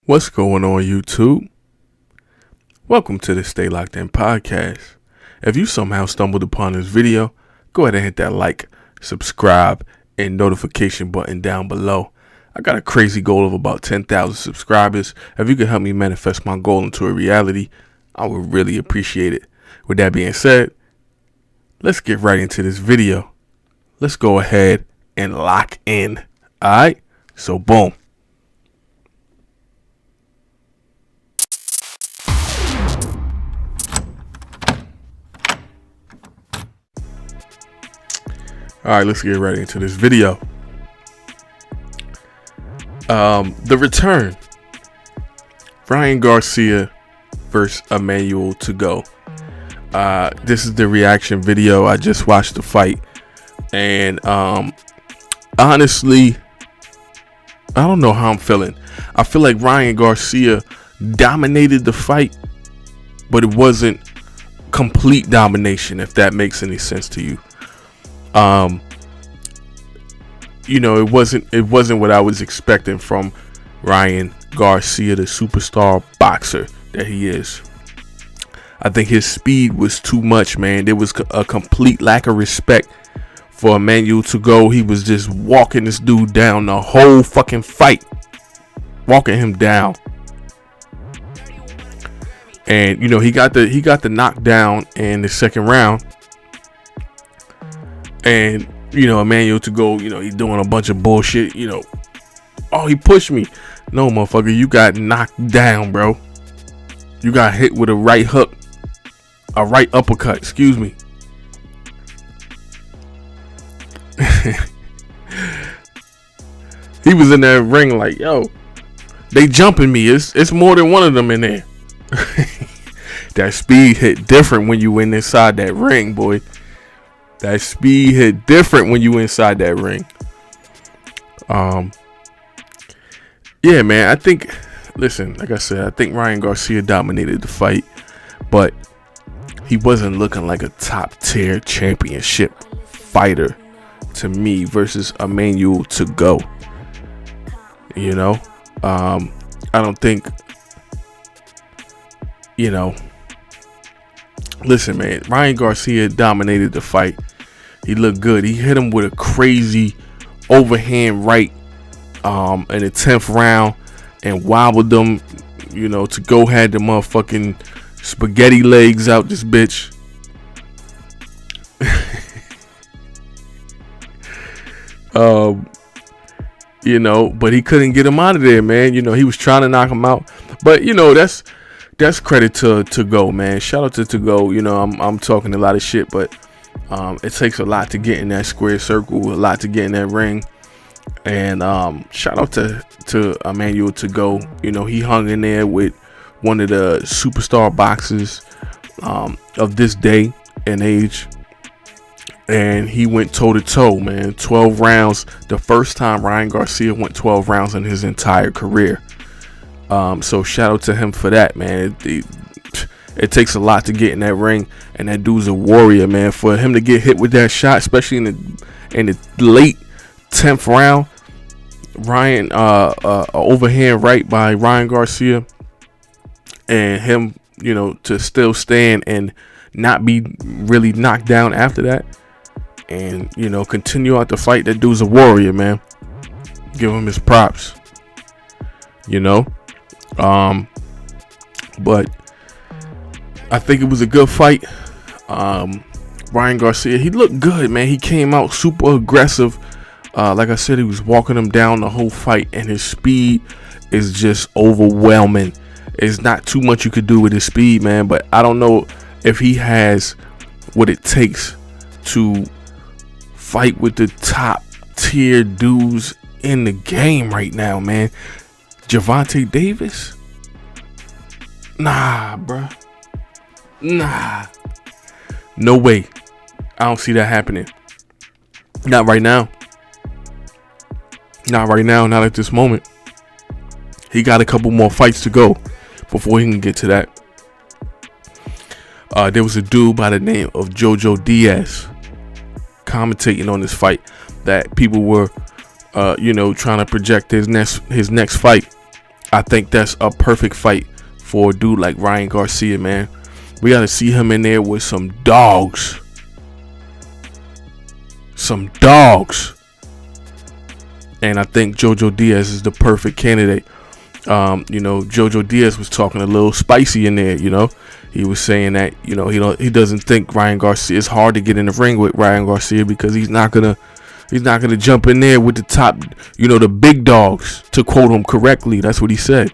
What's going on, YouTube? Welcome to the Stay Locked In podcast. If you somehow stumbled upon this video, go ahead and hit that like, subscribe, and notification button down below. I got a crazy goal of about 10,000 subscribers. If you could help me manifest my goal into a reality, I would really appreciate it. With that being said, let's get right into this video. Let's go ahead and lock in. Alright? So boom. Alright, let's get right into this video. The return. Ryan Garcia versus Emmanuel Tagoe. This is the reaction video. I just watched the fight. And honestly, I don't know how I'm feeling. I feel like Ryan Garcia dominated the fight, but it wasn't complete domination, if that makes any sense to you. It wasn't what I was expecting from Ryan Garcia, the superstar boxer that he is. I think his speed was too much, man. There was a complete lack of respect for Emmanuel Tagoe. He was just walking this dude down the whole fucking fight, walking him down. And he got the knockdown in the second round. And Emmanuel Tagoe, he's doing a bunch of bullshit. Oh, he pushed me. No, motherfucker, you got knocked down, bro. You got hit with a right hook, a right uppercut. Excuse me. He was in that ring like, yo, they jumping me. It's more than one of them in there. That speed hit different when you inside that ring, boy. That speed hit different when you inside that ring. Yeah, man. I think Ryan Garcia dominated the fight, but he wasn't looking like a top tier championship fighter to me versus Emmanuel Tagoe. I don't think. Listen, man, Ryan Garcia dominated the fight. He looked good. He hit him with a crazy overhand right in the 10th round and wobbled them. Tagoe had the motherfucking spaghetti legs out this bitch. But he couldn't get him out of there, man. He was trying to knock him out. But, that's credit to Tagoe, man. Shout out to Tagoe. I'm talking a lot of shit, but it takes a lot to get in that square circle, a lot to get in that ring. And shout out to Emmanuel Tagoe. He hung in there with one of the superstar boxers of this day and age. And he went toe to toe, man. 12 rounds. The first time Ryan Garcia went 12 rounds in his entire career. So shout out to him for that, man. It takes a lot to get in that ring, and that dude's a warrior, man. For him to get hit with that shot, especially in the late 10th round, Ryan overhand right by Ryan Garcia, and him, to still stand and not be really knocked down after that, and continue out the fight. That dude's a warrior, man. Give him his props. But I think it was a good fight. Ryan Garcia, he looked good, man. He came out super aggressive. Like I said, he was walking him down the whole fight, and his speed is just overwhelming. It's not too much you could do with his speed, man, but I don't know if he has what it takes to fight with the top tier dudes in the game right now, man. Gervonta Davis? Nah, bruh. Nah. No way. I don't see that happening. Not right now. Not right now. Not at this moment. He got a couple more fights to go before he can get to that. There was a dude by the name of Jojo Diaz commentating on this fight that people were trying to project his next fight. I think that's a perfect fight for a dude like Ryan Garcia, man. We got to see him in there with some dogs. Some dogs. And I think Jojo Diaz is the perfect candidate. Jojo Diaz was talking a little spicy in there, He was saying that, he doesn't think Ryan Garcia, it's hard to get in the ring with Ryan Garcia because he's not gonna jump in there with the top, the big dogs, to quote him correctly. That's what he said.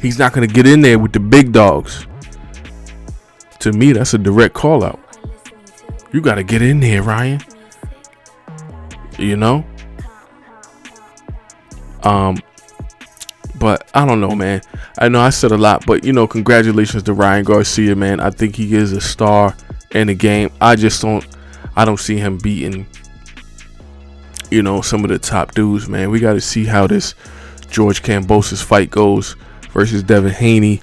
He's not gonna get in there with the big dogs. To me, that's a direct call out. You gotta get in there, Ryan. But I don't know, man. I know I said a lot, but congratulations to Ryan Garcia, man. I think he is a star in the game. I don't see him beating, some of the top dudes, man. We got to see how this George Kambosos fight goes versus Devin Haney.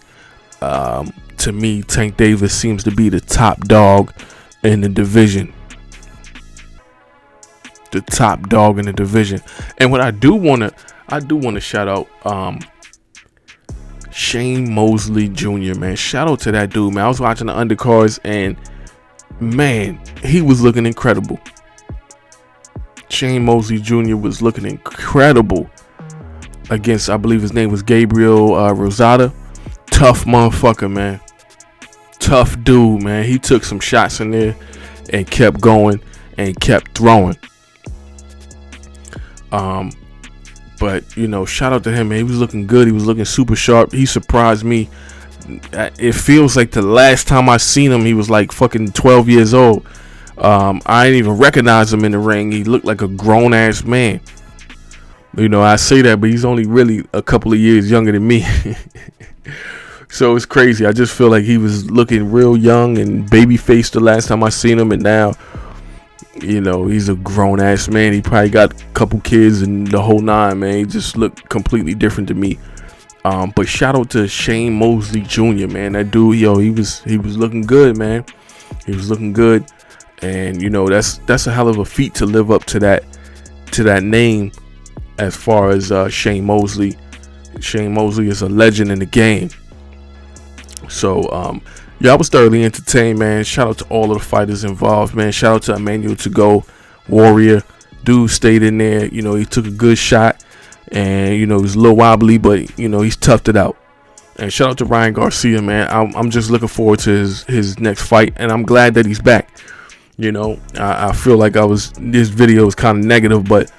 To me, Tank Davis seems to be the top dog in the division. The top dog in the division. And what I do want to shout out Shane Mosley Jr., man. Shout out to that dude, man. I was watching the undercards and man, he was looking incredible. Shane Mosley Jr. was looking incredible against, I believe his name was Gabriel Rosada. Tough motherfucker, man. Tough dude, man. He took some shots in there and kept going and kept throwing. But shout out to him, man. He was looking good. He was looking super sharp. He surprised me. It feels like the last time I seen him, he was like fucking 12 years old. I didn't even recognize him in the ring. He looked like a grown ass man. I say that, but he's only really a couple of years younger than me. So it's crazy. I just feel like he was looking real young and baby faced the last time I seen him, and now he's a grown ass man. He probably got a couple kids and the whole nine, man. He just looked completely different to me. But shout out to Shane Mosley Jr., man. That dude, he was looking good, man. He was looking good, and that's a hell of a feat to live up to that name. As far as Shane Mosley is a legend in the game. So I was thoroughly entertained, man. Shout out to all of the fighters involved, man. Shout out to Emmanuel Tagoe, Warrior. Dude stayed in there. He took a good shot. And, he was a little wobbly, but, he's toughed it out. And shout out to Ryan Garcia, man. I'm just looking forward to his next fight. And I'm glad that he's back. I feel like this video is kind of negative, but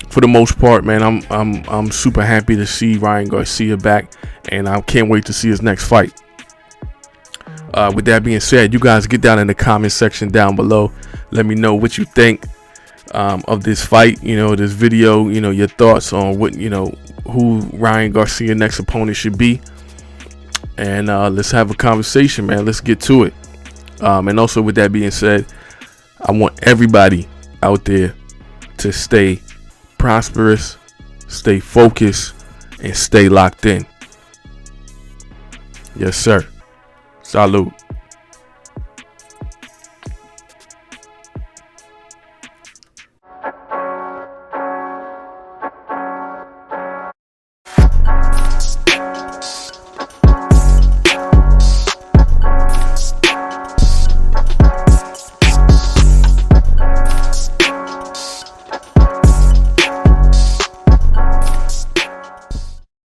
for the most part, man, I'm super happy to see Ryan Garcia back. And I can't wait to see his next fight. With that being said, you guys get down in the comment section down below. Let me know what you think of this fight, this video, your thoughts on what, who Ryan Garcia next opponent should be. And let's have a conversation, man. Let's get to it. And also, with that being said, I want everybody out there to stay prosperous, stay focused, and stay locked in. Yes, sir. Salud.